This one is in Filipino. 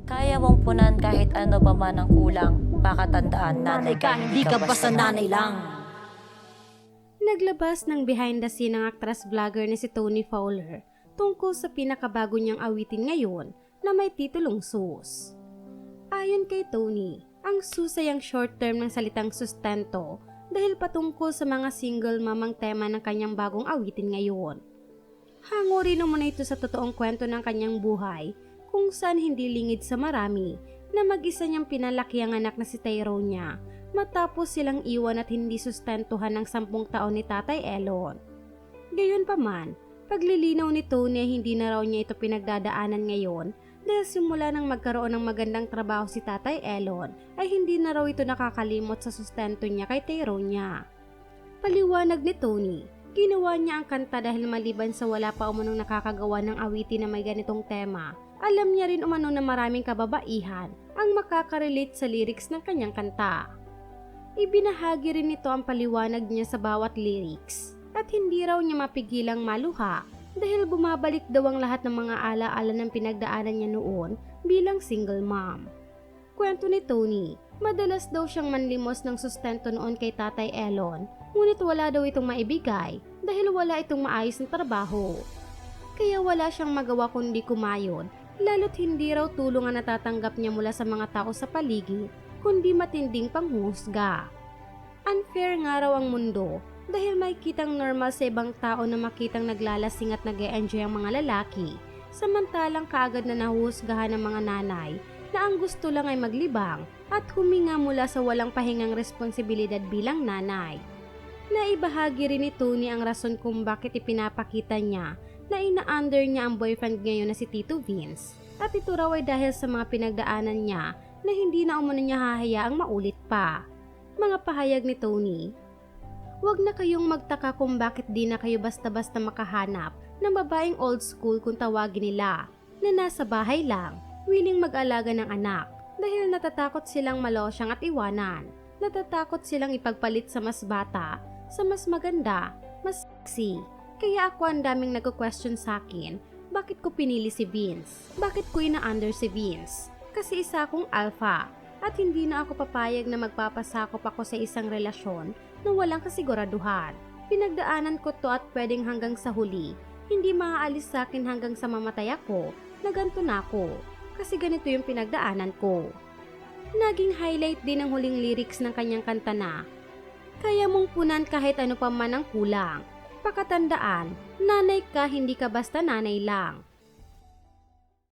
Kaya mong punan kahit ano pa man ang kulang. Pakatandaan, nanay ka, hindi ka basta nanay lang. Naglabas ng behind the scene ng actress-vlogger na si Tony Fowler tungkol sa pinakabago niyang awitin ngayon na may titulong Sus. Ayon kay Tony, ang Sus ay ang short term ng salitang sustento dahil patungkol sa mga single mom ang tema ng kanyang bagong awitin ngayon. Hango rin naman ito sa totoong kwento ng kanyang buhay kung saan hindi lingid sa marami na mag-isa niyang pinalaki ang anak na si Tyrone niya matapos silang iwan at hindi sustentuhan ng 10 taon ni Tatay Elon. Gayunpaman, paglilinaw ni Tony ay hindi na raw niya ito pinagdadaanan ngayon dahil simula nang magkaroon ng magandang trabaho si Tatay Elon ay hindi na raw ito nakakalimot sa sustento niya kay Tyrone niya. Paliwanag ni Tony, ginawa niya ang kanta dahil maliban sa wala pa umanong nakakagawa ng awitin na may ganitong tema, alam niya rin umano na maraming kababaihan ang makaka-relate sa lyrics ng kanyang kanta. Ibinahagi rin nito ang paliwanag niya sa bawat lyrics at hindi raw niya mapigilang maluha dahil bumabalik daw ang lahat ng mga alaala ng pinagdaanan niya noon bilang single mom. Kwento ni Tony, madalas daw siyang manlimos ng sustento noon kay Tatay Elon, ngunit wala daw itong maibigay dahil wala itong maayos na trabaho. Kaya wala siyang magawa kundi kumayod, lalo't hindi raw tulong ang natatanggap niya mula sa mga tao sa paligid, kundi matinding panghuhusga. Unfair nga raw ang mundo dahil may kitang normal sa ibang tao na makitang naglalasing at nag-e-enjoy ang mga lalaki, samantalang kaagad na nahuhusgahan ng mga nanay na ang gusto lang ay maglibang at huminga mula sa walang pahingang responsibilidad bilang nanay. Naibahagi rin ni Tony ang rason kung bakit ipinapakita niya na ina-under niya ang boyfriend ngayon na si Tito Vince at ito raw ay dahil sa mga pinagdaanan niya na hindi na umano niya hahayaang maulit pa. Mga pahayag ni Tony, "Huwag na kayong magtaka kung bakit di na kayo basta-basta makahanap ng babaeng old school kung tawagin nila, na nasa bahay lang, willing mag-alaga ng anak dahil natatakot silang malosyang at iwanan. Natatakot silang ipagpalit sa mas bata, sa mas maganda, mas sexy. Kaya ako ang daming nagko-question sa akin, bakit ko pinili si Vince? Bakit ko ina-under si Vince? Kasi isa akong alpha at hindi na ako papayag na magpapasakop ako sa isang relasyon na walang kasiguraduhan. Pinagdaanan ko to at pwedeng hanggang sa huli, hindi maaalis sa akin hanggang sa mamatay ako, na ganito na ako. Kasi ganito yung pinagdaanan ko." Naging highlight din ang huling lyrics ng kanyang kanta na, "Kaya mong punan kahit ano pa man ang kulang. Pakatandaan, nanay ka, hindi ka basta nanay lang."